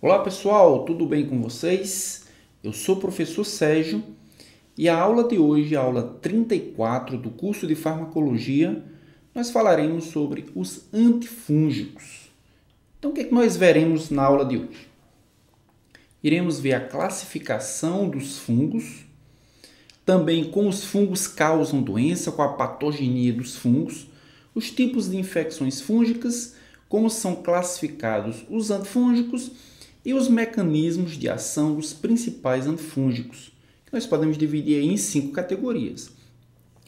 Olá pessoal, tudo bem com vocês? Eu sou o professor Sérgio e a aula de hoje, a aula 34 do curso de farmacologia, nós falaremos sobre os antifúngicos. Então o que é que nós veremos na aula de hoje? Iremos ver a classificação dos fungos, também como os fungos causam doença, com a patogenia dos fungos, os tipos de infecções fúngicas, como são classificados os antifúngicos e os mecanismos de ação dos principais antifúngicos, que nós podemos dividir em 5 categorias.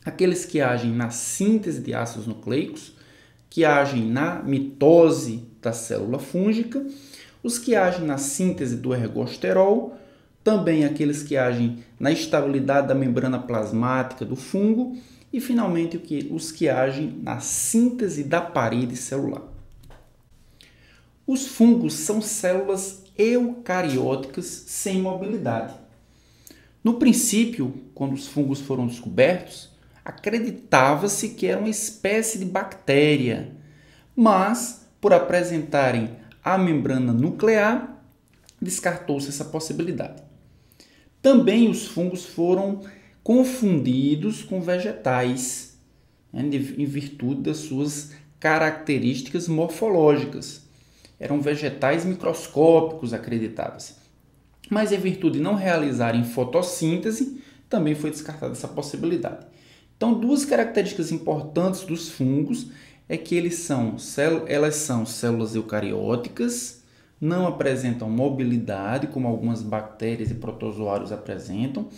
Aqueles que agem na síntese de ácidos nucleicos, que agem na mitose da célula fúngica, os que agem na síntese do ergosterol, também aqueles que agem na estabilidade da membrana plasmática do fungo e, finalmente, os que agem na síntese da parede celular. Os fungos são células eucarióticas sem mobilidade. No princípio, quando os fungos foram descobertos, acreditava-se que era uma espécie de bactéria, mas, por apresentarem a membrana nuclear, descartou-se essa possibilidade. Também os fungos foram confundidos com vegetais, em virtude das suas características morfológicas. Eram vegetais microscópicos, acreditava-se. Mas, em virtude de não realizarem fotossíntese, também foi descartada essa possibilidade. Então, duas características importantes dos fungos é que elas são células eucarióticas, não apresentam mobilidade, como algumas bactérias e protozoários apresentam,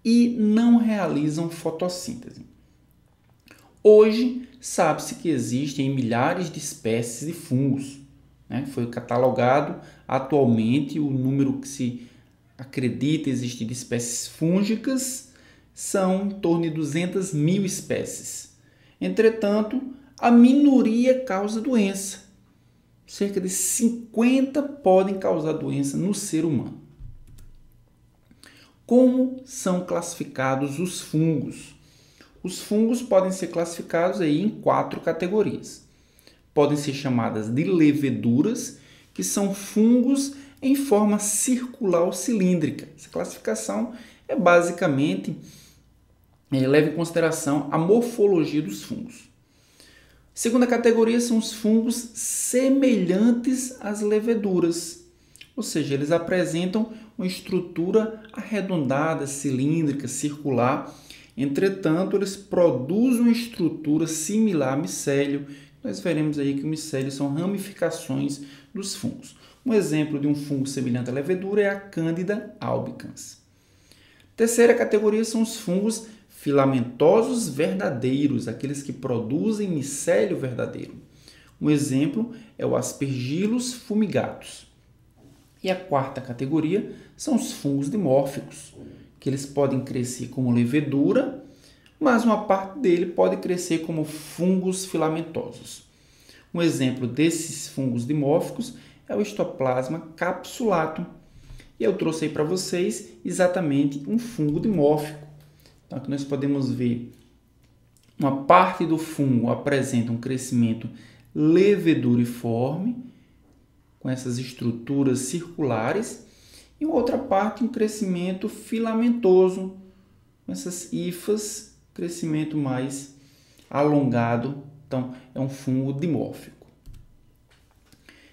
e não realizam fotossíntese. Hoje, sabe-se que existem milhares de espécies de fungos. Foi catalogado atualmente o número que se acredita existir de espécies fúngicas são em torno de 200 mil espécies. Entretanto, a minoria causa doença. Cerca de 50 podem causar doença no ser humano. Como são classificados os fungos? Os fungos podem ser classificados aí em 4 categorias. Podem ser chamadas de leveduras, que são fungos em forma circular ou cilíndrica. Essa classificação é basicamente, leva em consideração a morfologia dos fungos. Segunda categoria são os fungos semelhantes às leveduras, ou seja, eles apresentam uma estrutura arredondada, cilíndrica, circular. Entretanto, eles produzem uma estrutura similar a micélio. Nós veremos aí que o micélio são ramificações dos fungos. Um exemplo de um fungo semelhante à levedura é a Candida albicans. Terceira categoria são os fungos filamentosos verdadeiros, aqueles que produzem micélio verdadeiro. Um exemplo é o Aspergillus fumigatus. E a quarta categoria são os fungos dimórficos, que eles podem crescer como levedura, mas uma parte dele pode crescer como fungos filamentosos. Um exemplo desses fungos dimórficos é o Histoplasma capsulatum. E eu trouxe aí para vocês exatamente um fungo dimórfico. Então, aqui nós podemos ver uma parte do fungo apresenta um crescimento leveduriforme, com essas estruturas circulares, e outra parte um crescimento filamentoso, com essas hifas, crescimento mais alongado. Então, é um fungo dimórfico.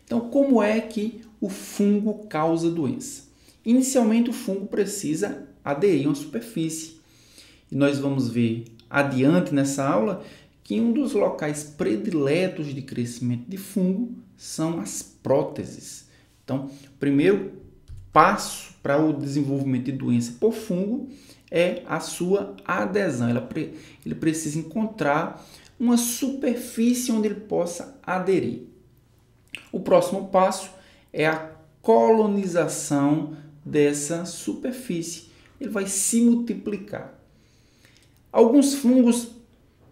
Então, como é que o fungo causa doença? Inicialmente, o fungo precisa aderir a uma superfície. E nós vamos ver adiante nessa aula que um dos locais prediletos de crescimento de fungo são as próteses. Então, o primeiro passo para o desenvolvimento de doença por fungo é a sua adesão. Ele precisa encontrar uma superfície onde ele possa aderir. O próximo passo é a colonização dessa superfície. Ele vai se multiplicar. Alguns fungos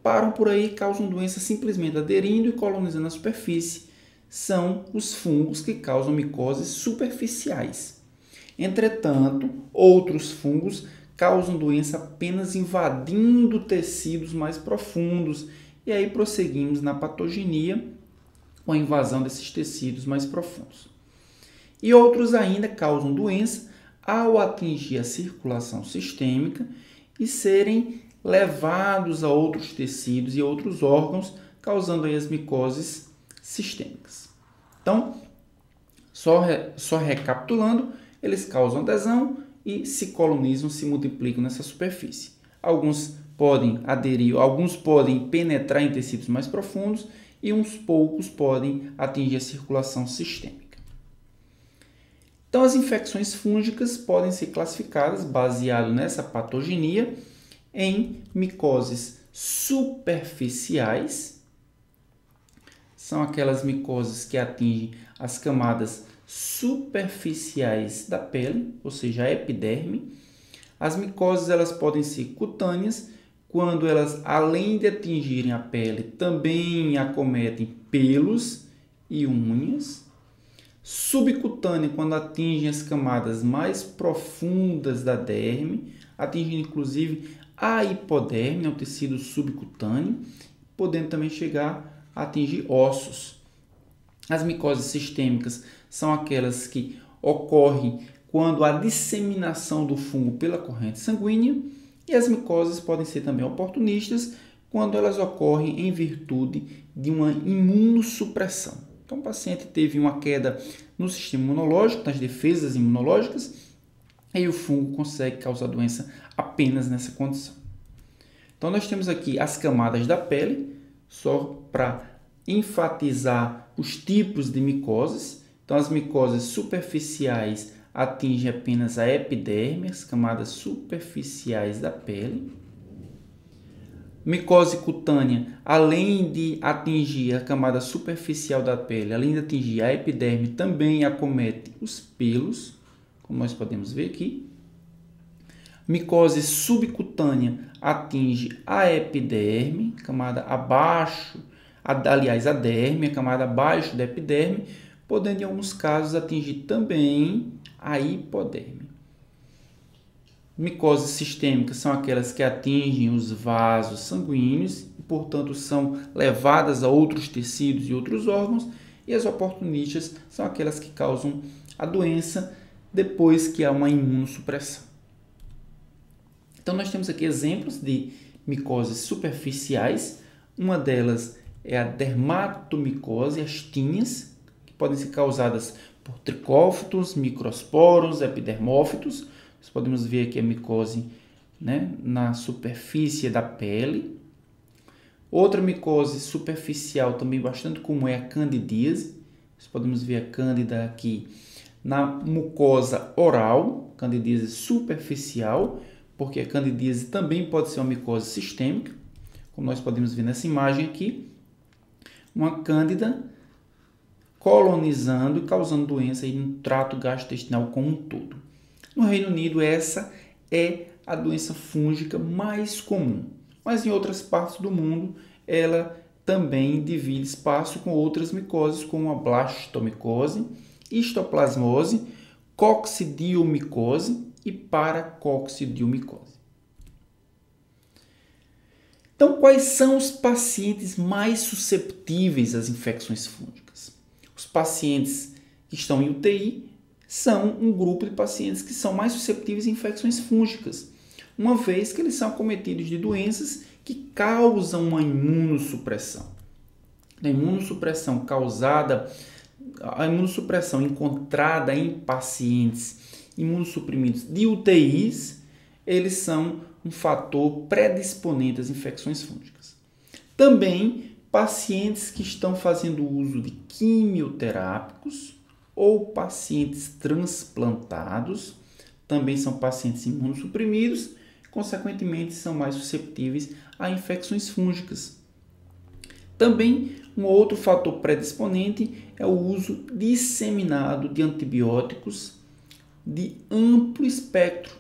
param por aí e causam doença simplesmente aderindo e colonizando a superfície. São os fungos que causam micoses superficiais. Entretanto, outros fungos causam doença apenas invadindo tecidos mais profundos. E aí prosseguimos na patogenia com a invasão desses tecidos mais profundos. e outros ainda causam doença ao atingir a circulação sistêmica e serem levados a outros tecidos e outros órgãos, causando aí as micoses sistêmicas. Então, só recapitulando, eles causam adesão e se colonizam, se multiplicam nessa superfície. Alguns podem aderir, alguns podem penetrar em tecidos mais profundos e uns poucos podem atingir a circulação sistêmica. Então, as infecções fúngicas podem ser classificadas, baseado nessa patogenia, em micoses superficiais. São aquelas micoses que atingem as camadas superficiais da pele, ou seja, a epiderme. As micoses elas podem ser cutâneas, quando elas, além de atingirem a pele, também acometem pelos e unhas. Subcutânea, quando atingem as camadas mais profundas da derme, atingindo inclusive a hipoderme, o tecido subcutâneo, podendo também chegar a atingir ossos. As micoses sistêmicas são aquelas que ocorrem quando há disseminação do fungo pela corrente sanguínea, e as micoses podem ser também oportunistas quando elas ocorrem em virtude de uma imunossupressão. Então, o paciente teve uma queda no sistema imunológico, nas defesas imunológicas, e o fungo consegue causar doença apenas nessa condição. Então, nós temos aqui as camadas da pele, só para enfatizar os tipos de micoses. Então, as micoses superficiais atingem apenas a epiderme, as camadas superficiais da pele. Micose cutânea, além de atingir a camada superficial da pele, além de atingir a epiderme, também acomete os pelos, como nós podemos ver aqui. Micose subcutânea atinge a epiderme, camada abaixo, aliás, a derme, a camada abaixo da epiderme, podendo em alguns casos atingir também a hipoderme. Micoses sistêmicas são aquelas que atingem os vasos sanguíneos e, portanto, são levadas a outros tecidos e outros órgãos, e as oportunistas são aquelas que causam a doença depois que há uma imunossupressão. Então, nós temos aqui exemplos de micoses superficiais. Uma delas é a dermatomicose, as tinhas, que podem ser causadas por tricófitos, microsporos, epidermófitos. Nós podemos ver aqui a micose, né, na superfície da pele. Outra micose superficial também bastante comum é a candidíase. Nós podemos ver a cândida aqui na mucosa oral, candidíase superficial, porque a candidíase também pode ser uma micose sistêmica, como nós podemos ver nessa imagem aqui, uma cândida colonizando e causando doença aí no trato gastrointestinal como um todo. No Reino Unido, essa é a doença fúngica mais comum, mas em outras partes do mundo ela também divide espaço com outras micoses, como a blastomicose, histoplasmose, coccidiomicose e paracoccidiomicose. Então, quais são os pacientes mais susceptíveis às infecções fúngicas? Os pacientes que estão em UTI são um grupo de pacientes que são mais susceptíveis a infecções fúngicas, uma vez que eles são acometidos de doenças que causam uma imunossupressão. A imunossupressão encontrada em pacientes imunossuprimidos de UTIs, eles são um fator predisponente às infecções fúngicas. Também pacientes que estão fazendo uso de quimioterápicos ou pacientes transplantados, também são pacientes imunossuprimidos, consequentemente são mais susceptíveis a infecções fúngicas. Também um outro fator predisponente é o uso disseminado de antibióticos de amplo espectro.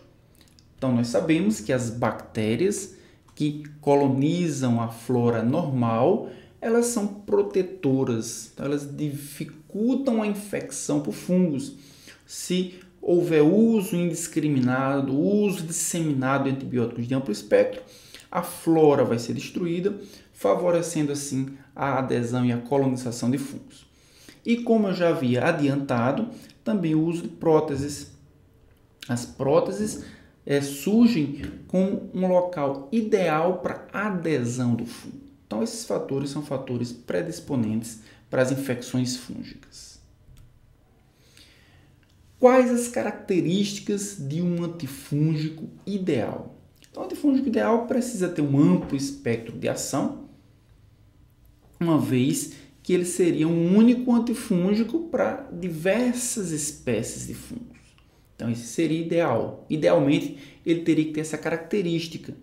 Então, nós sabemos que as bactérias que colonizam a flora normal, elas são protetoras, então elas dificultam a infecção por fungos. Se houver uso indiscriminado, uso disseminado de antibióticos de amplo espectro, a flora vai ser destruída, favorecendo assim a adesão e a colonização de fungos. E como eu já havia adiantado, também o uso de próteses. As próteses surgem como um local ideal para adesão do fungo. Então, esses fatores são fatores predisponentes para as infecções fúngicas. Quais as características de um antifúngico ideal? Então, o antifúngico ideal precisa ter um amplo espectro de ação, uma vez que ele seria um único antifúngico para diversas espécies de fungos. Então, esse seria ideal. Idealmente, ele teria que ter essa característica.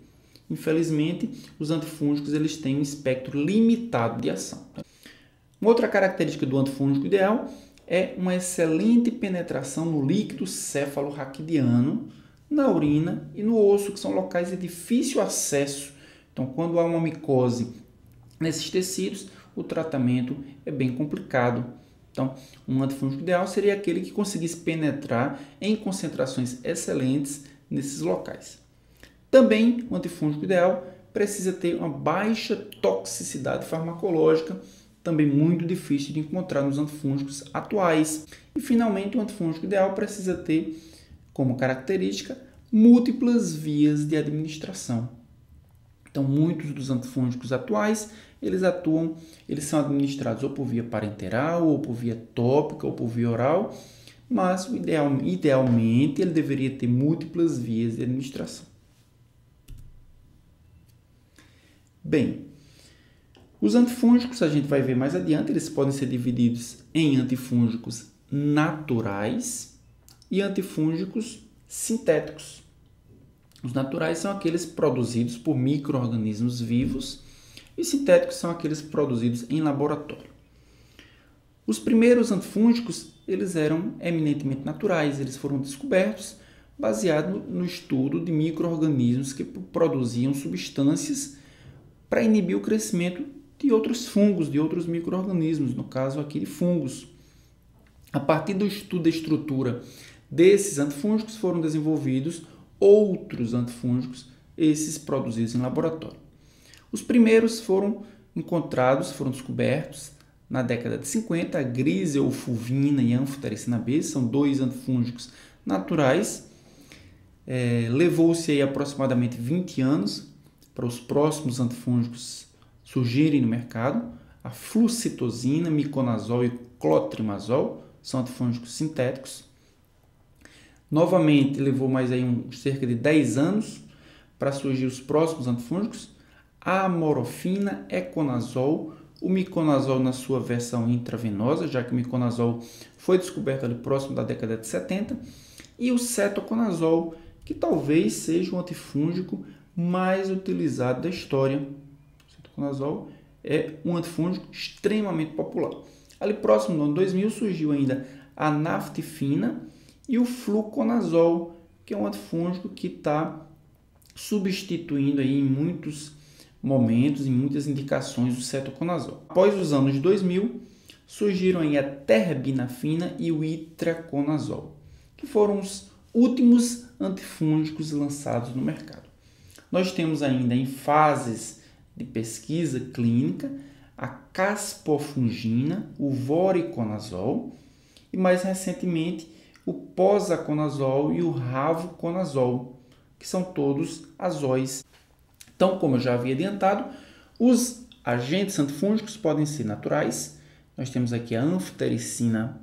Infelizmente, os antifúngicos eles têm um espectro limitado de ação. Uma outra característica do antifúngico ideal é uma excelente penetração no líquido cefalorraquidiano, na urina e no osso, que são locais de difícil acesso. Então, quando há uma micose nesses tecidos, o tratamento é bem complicado. Então, um antifúngico ideal seria aquele que conseguisse penetrar em concentrações excelentes nesses locais. Também, o antifúngico ideal precisa ter uma baixa toxicidade farmacológica, também muito difícil de encontrar nos antifúngicos atuais. E, finalmente, o antifúngico ideal precisa ter, como característica, múltiplas vias de administração. Então, muitos dos antifúngicos atuais, eles são administrados ou por via parenteral, ou por via tópica, ou por via oral, mas idealmente ele deveria ter múltiplas vias de administração. Bem, os antifúngicos, a gente vai ver mais adiante, eles podem ser divididos em antifúngicos naturais e antifúngicos sintéticos. Os naturais são aqueles produzidos por micro-organismos vivos e sintéticos são aqueles produzidos em laboratório. Os primeiros antifúngicos eles eram eminentemente naturais, eles foram descobertos baseado no estudo de micro-organismos que produziam substâncias para inibir o crescimento de outros fungos, de outros micro-organismos, no caso aqui de fungos. A partir do estudo da estrutura desses antifúngicos foram desenvolvidos outros antifúngicos, esses produzidos em laboratório. Os primeiros foram descobertos na década de 50, a griseofulvina e a anfotericina B, são dois antifúngicos naturais. Levou-se aí aproximadamente 20 anos para os próximos antifúngicos surgirem no mercado. A flucitosina, miconazol e clotrimazol são antifúngicos sintéticos. Novamente, levou mais aí cerca de 10 anos para surgir os próximos antifúngicos. A amorofina, econazol, o miconazol na sua versão intravenosa, já que o miconazol foi descoberto ali próximo da década de 70, e o cetoconazol, que talvez seja o antifúngico mais utilizado da história. O cetoconazol é um antifúngico extremamente popular. Ali próximo no ano 2000 surgiu ainda a naftifina e o fluconazol, que é um antifúngico que está substituindo aí em muitos momentos, em muitas indicações, o cetoconazol. Após os anos 2000, surgiram aí a terbinafina e o itraconazol, que foram os últimos antifúngicos lançados no mercado. Nós temos ainda em fases de pesquisa clínica a caspofungina, o voriconazol e mais recentemente o posaconazol e o ravoconazol, que são todos azóis. Então, como eu já havia adiantado, os agentes antifúngicos podem ser naturais. Nós temos aqui a anfotericina,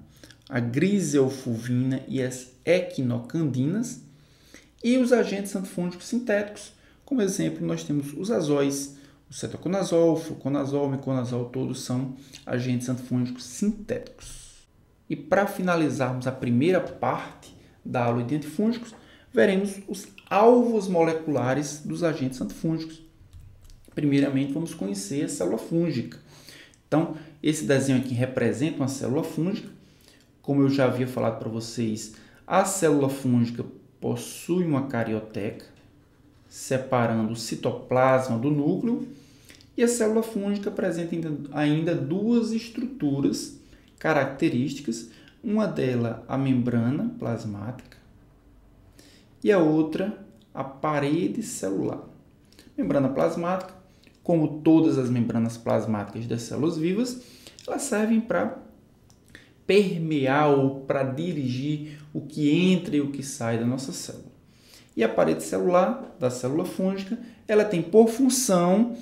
a griseofulvina e as equinocandinas. E os agentes antifúngicos sintéticos, como exemplo, nós temos os azóis, o cetoconazol, o fluconazol, o miconazol, todos são agentes antifúngicos sintéticos. E para finalizarmos a primeira parte da aula de antifúngicos, veremos os alvos moleculares dos agentes antifúngicos. Primeiramente, vamos conhecer a célula fúngica. Então, esse desenho aqui representa uma célula fúngica. Como eu já havia falado para vocês, a célula fúngica possui uma carioteca, separando o citoplasma do núcleo, e a célula fúngica apresenta ainda duas estruturas características, uma delas a membrana plasmática e a outra a parede celular. Membrana plasmática, como todas as membranas plasmáticas das células vivas, elas servem para permear ou para dirigir o que entra e o que sai da nossa célula. E a parede celular da célula fúngica, ela tem por função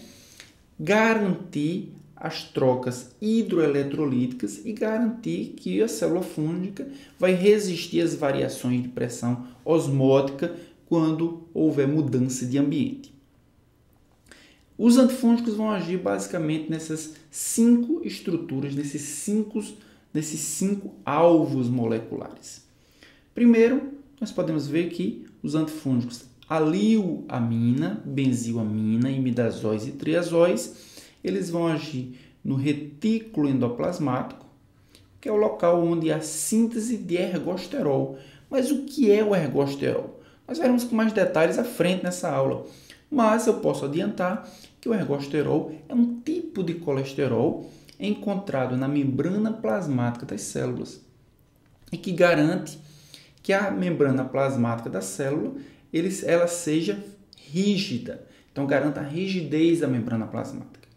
garantir as trocas hidroeletrolíticas e garantir que a célula fúngica vai resistir às variações de pressão osmótica quando houver mudança de ambiente. Os antifúngicos vão agir basicamente nessas 5 estruturas, nesses cinco alvos moleculares. Primeiro, nós podemos ver que os antifúngicos alioamina, benzilamina, imidazóis e triazóis, eles vão agir no retículo endoplasmático, que é o local onde há síntese de ergosterol. Mas o que é o ergosterol? Nós veremos com mais detalhes à frente nessa aula. Mas eu posso adiantar que o ergosterol é um tipo de colesterol encontrado na membrana plasmática das células e que garante que a membrana plasmática da célula ela seja rígida. Então, garanta a rigidez da membrana plasmática.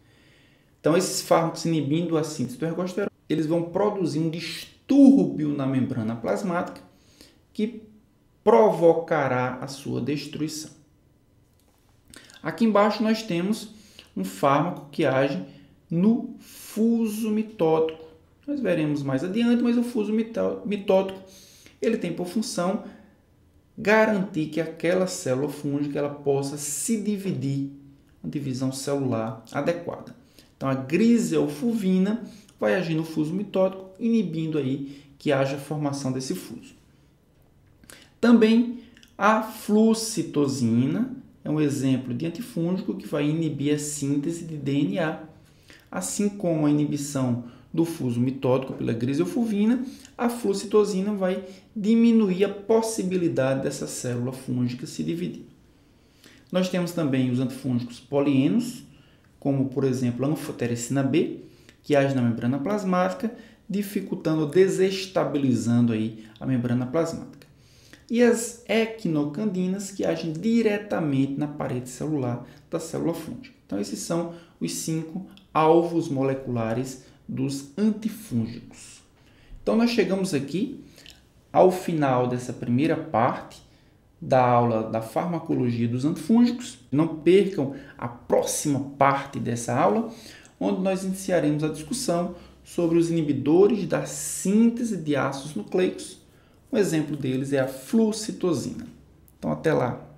Então, esses fármacos inibindo a síntese do ergosterol, eles vão produzir um distúrbio na membrana plasmática que provocará a sua destruição. Aqui embaixo nós temos um fármaco que age no fuso mitótico. Nós veremos mais adiante, mas o fuso mitótico ele tem por função garantir que aquela célula fúngica ela possa se dividir, uma divisão celular adequada. Então, a griselfulvina vai agir no fuso mitótico, inibindo aí que haja formação desse fuso. Também a flucitosina é um exemplo de antifúngico que vai inibir a síntese de DNA, assim como a inibição do fuso mitótico pela griselfulvina, a flucitosina vai diminuir a possibilidade dessa célula fúngica se dividir. Nós temos também os antifúngicos polienos, como por exemplo a anfotericina B, que age na membrana plasmática, dificultando ou desestabilizando aí a membrana plasmática. E as equinocandinas, que agem diretamente na parede celular da célula fúngica. Então, esses são os 5 alvos moleculares dos antifúngicos. Então, nós chegamos aqui ao final dessa primeira parte da aula da farmacologia dos antifúngicos. Não percam a próxima parte dessa aula, onde nós iniciaremos a discussão sobre os inibidores da síntese de ácidos nucleicos. Um exemplo deles é a flucitosina. Então, até lá!